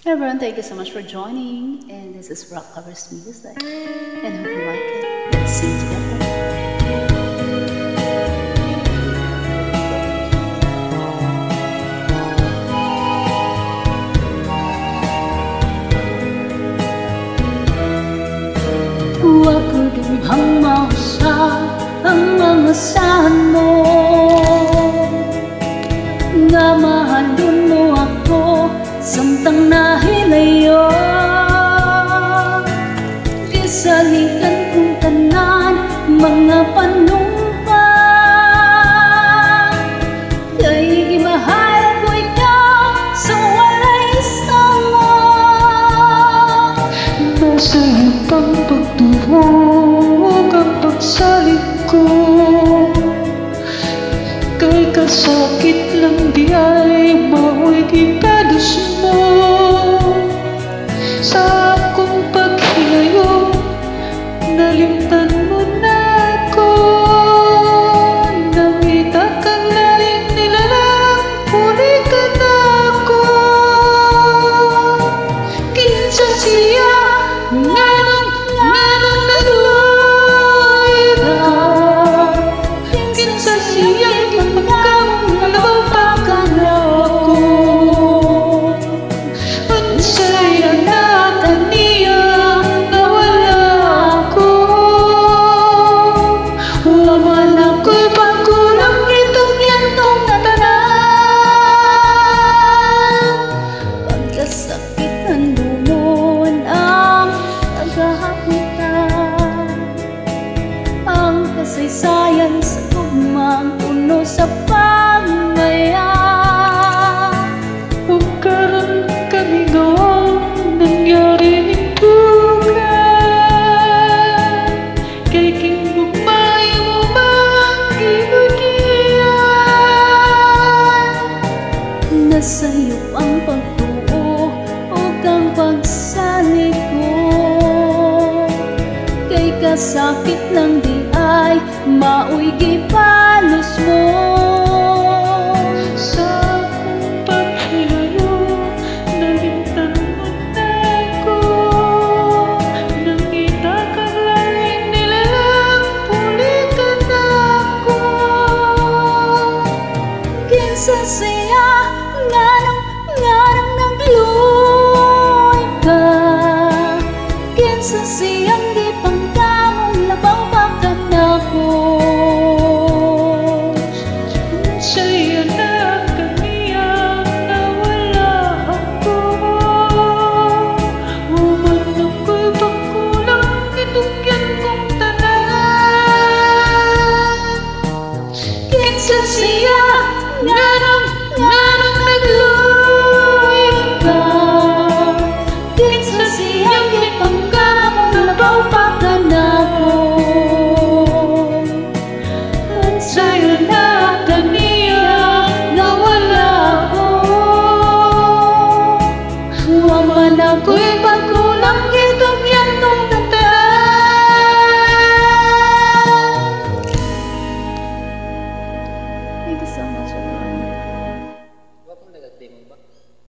Hey everyone, thank you so much for joining. And this is Rock Covers Music. And hope you like it. Let's sing together. Huwag ko dumhang mausap ang mga asahan mo, nga mahalon mo ako samtang nahilayo. Isalikan kong tanan mga panumpang, kay gimahal ko ikaw sa walay sama. Nasa iyong pagduhog ang pagsalit ko, kay kasakit lang di ay mahuwi gipados mo. Sa akong paghilayo, nalimtan mo na ako. Nakita kang lalim nilalang, huli ka na ako. Kinsa siya, nganong nagluoy ka. Kinsa siya, pagkamong nalabaw pa ka na ako. Unsay anak kaniya, nawala ako. Waman ako'y pagkulang itong yantong natanan. Pagkasakit handumon ang tagahapitan, ang kasaysayan sa tugmang puno sa pangmaya. Huwag karoon kami gawang nangyari nitugan, kay kinugmay mo mang ginugian. Nasa iyo ang pagtuo o kang pagsalit ko, kay kasakit lang di ay mauy gipalos mo. Sa akong paghilayo, nalimtan mo na ako. Nakita kang lalim nilalang, huli ka na ako. Kinsa siya, nganong nagluoy ka. Kinsa siyang di pangkamong labaw pa ka na ko. Unsay anak kaniya, nawala ako. Waman ako'y pagkulang itugyan kong tanan. Kinsa siya, nganong